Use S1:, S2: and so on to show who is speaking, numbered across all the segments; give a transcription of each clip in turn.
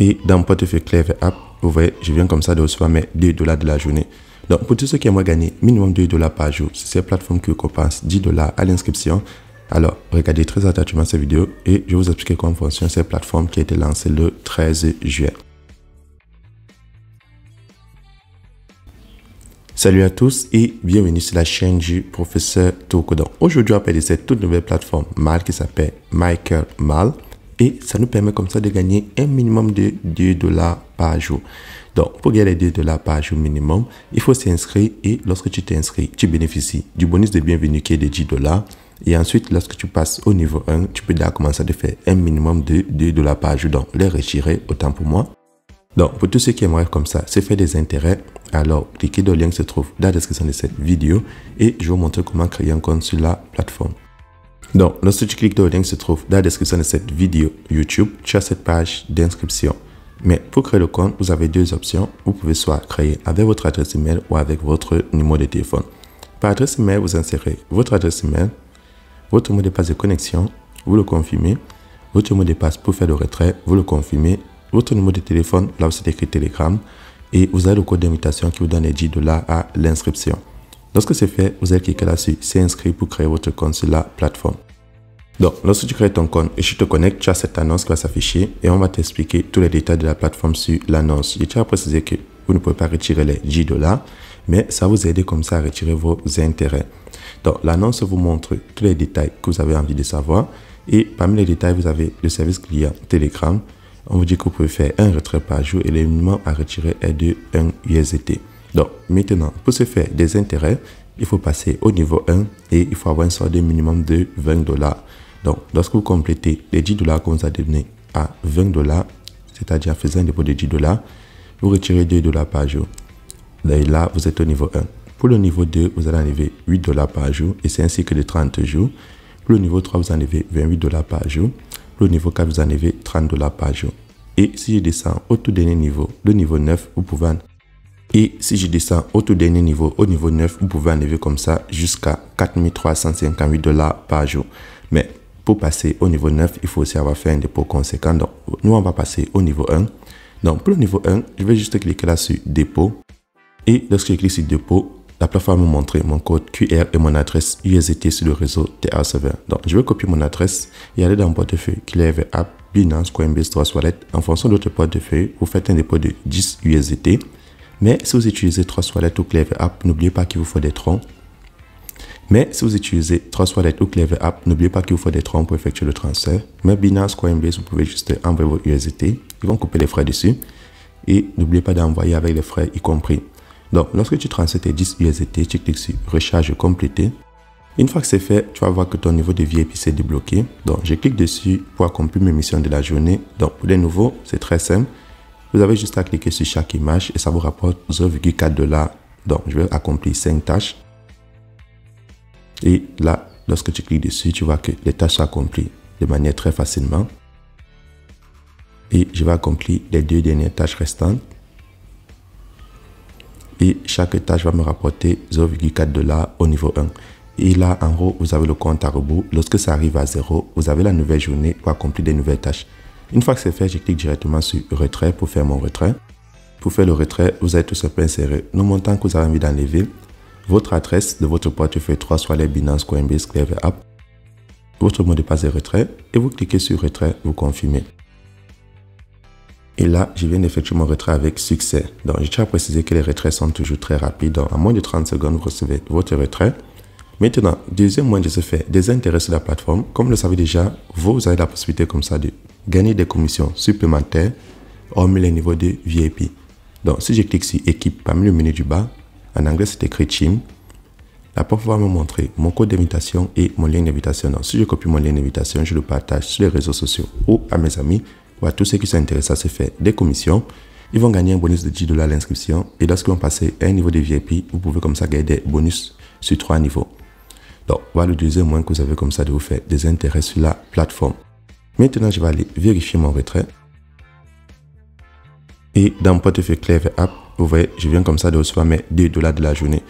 S1: Et dans mon portefeuille Clever App, vous voyez, je viens comme ça de recevoir mes $2 de la journée. Donc, pour tous ceux qui aimeraient gagner minimum $2 par jour, c'est cette plateforme qui vous compense $10 à l'inscription. Alors, regardez très attentivement cette vidéo et je vais vous expliquer comment fonctionne cette plateforme qui a été lancée le 13 juillet. Salut à tous et bienvenue sur la chaîne du professeur Toko. Donc, aujourd'hui, on va parler de cette toute nouvelle plateforme Mal qui s'appelle MakerMal et ça nous permet comme ça de gagner un minimum de $2 par jour. Donc, pour gagner les $2 par jour minimum, il faut s'inscrire et lorsque tu t'inscris, tu bénéficies du bonus de bienvenue qui est de $10. Et ensuite, lorsque tu passes au niveau 1, tu peux déjà commencer à faire un minimum de $2 par jour. Donc, les retirer autant pour moi. Donc, pour tous ceux qui aimeraient comme ça, c'est faire des intérêts. Alors, cliquez dans le lien qui se trouve dans la description de cette vidéo et je vais vous montrer comment créer un compte sur la plateforme. Donc, lorsque tu cliques dans le lien qui se trouve dans la description de cette vidéo YouTube, tu as cette page d'inscription. Mais pour créer le compte, vous avez deux options. Vous pouvez soit créer avec votre adresse email ou avec votre numéro de téléphone. Par adresse email, vous insérez votre adresse email, votre mot de passe de connexion, vous le confirmez. Votre mot de passe pour faire le retrait, vous le confirmez. Votre numéro de téléphone, là où c'est écrit Telegram. Et vous avez le code d'invitation qui vous donne les $10 à l'inscription. Lorsque c'est fait, vous allez cliquer là-dessus, c'est inscrit pour créer votre compte sur la plateforme. Donc, lorsque tu crées ton compte et tu te connectes, tu as cette annonce qui va s'afficher et on va t'expliquer tous les détails de la plateforme sur l'annonce. Je tiens à préciser que vous ne pouvez pas retirer les $10, mais ça vous aide comme ça à retirer vos intérêts. Donc, l'annonce vous montre tous les détails que vous avez envie de savoir et parmi les détails, vous avez le service client Telegram. On vous dit que vous pouvez faire un retrait par jour et le minimum à retirer est de 1 USDT. Donc, maintenant, pour se faire des intérêts, il faut passer au niveau 1 et il faut avoir un solde minimum de $20. Donc, lorsque vous complétez les $10 qu'on vous a donné à $20, c'est-à-dire en faisant un dépôt de $10, vous retirez $2 par jour. Et là, vous êtes au niveau 1. Pour le niveau 2, vous allez enlever $8 par jour et c'est un cycle de 30 jours. Pour le niveau 3, vous enlevez $28 par jour. Pour le niveau 4, vous enlevez $30 par jour. Et si je descends au tout dernier niveau, le niveau 9, vous pouvez... Et si je descends au tout dernier niveau, au niveau 9, vous pouvez enlever comme ça jusqu'à $4 358 par jour. Mais pour passer au niveau 9, il faut aussi avoir fait un dépôt conséquent. Donc, nous, on va passer au niveau 1. Donc, pour le niveau 1, je vais juste cliquer là sur dépôt. Et lorsque je clique sur dépôt, la plateforme va me montrer mon code QR et mon adresse USDT sur le réseau TA Server. Donc, je vais copier mon adresse et aller dans mon portefeuille Clever App, Binance, Coinbase, Trust Wallet. En fonction de votre portefeuille, vous faites un dépôt de 10 USDT. Mais si vous utilisez Trust Wallet ou Clever App, n'oubliez pas qu'il vous faut des troncs. Mais si vous utilisez Trust Wallet ou Clever App, n'oubliez pas qu'il vous faut des troncs pour effectuer le transfert. Mais Binance, Coinbase, vous pouvez juste envoyer vos USDT. Ils vont couper les frais dessus. Et n'oubliez pas d'envoyer avec les frais y compris. Donc, lorsque tu transfères tes 10 USDT, tu cliques sur Recharge complété. Une fois que c'est fait, tu vas voir que ton niveau de VIP s'est débloqué. Donc, je clique dessus pour accomplir mes missions de la journée. Donc, pour les nouveaux, c'est très simple. Vous avez juste à cliquer sur chaque image et ça vous rapporte $0,4. Donc, je vais accomplir 5 tâches. Et là, lorsque tu cliques dessus, tu vois que les tâches sont accomplies de manière très facilement. Et je vais accomplir les 2 dernières tâches restantes. Et chaque tâche va me rapporter $0,4 au niveau 1. Et là, en haut, vous avez le compte à rebours. Lorsque ça arrive à 0, vous avez la nouvelle journée pour accomplir des nouvelles tâches. Une fois que c'est fait, je clique directement sur retrait pour faire mon retrait. Pour faire le retrait, vous allez tout simplement insérer le montant que vous avez envie d'enlever, votre adresse de votre portefeuille 3, soit les Binance, Coinbase, Clever App, votre mot de passe de retrait et vous cliquez sur retrait, vous confirmez. Et là, je viens d'effectuer mon retrait avec succès. Donc, je tiens à préciser que les retraits sont toujours très rapides. Donc, en moins de 30 secondes, vous recevez votre retrait. Maintenant, deuxième moyen de se faire des intérêts sur la plateforme. Comme vous le savez déjà, vous avez la possibilité comme ça de gagner des commissions supplémentaires, hormis les niveaux de VIP. Donc, si je clique sur équipe parmi le menu du bas, en anglais, c'est écrit Team. La plateforme va me montrer mon code d'invitation et mon lien d'invitation. Donc, si je copie mon lien d'invitation, je le partage sur les réseaux sociaux ou à mes amis. À tous ceux qui sont intéressés à se faire des commissions, ils vont gagner un bonus de $10 à l'inscription. Et lorsqu'ils vont passer à un niveau de VIP, vous pouvez comme ça gagner des bonus sur 3 niveaux. Donc, voilà le deuxième moyen que vous avez comme ça de vous faire des intérêts sur la plateforme. Maintenant, je vais aller vérifier mon retrait. Et dans mon portefeuille Clever App, vous voyez, je viens comme ça de recevoir mes $2 de la journée.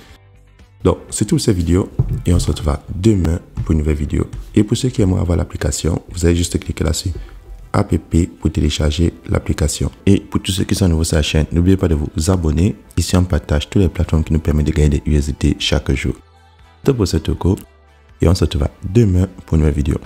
S1: Donc, c'est tout pour cette vidéo et on se retrouve demain pour une nouvelle vidéo. Et pour ceux qui aimeraient avoir l'application, vous allez juste cliquer là-dessus. app pour télécharger l'application. Et pour tous ceux qui sont nouveaux sur la chaîne, n'oubliez pas de vous abonner. Ici, on partage toutes les plateformes qui nous permettent de gagner des USDT chaque jour. C'est pour ce Toko et on se retrouve demain pour une nouvelle vidéo.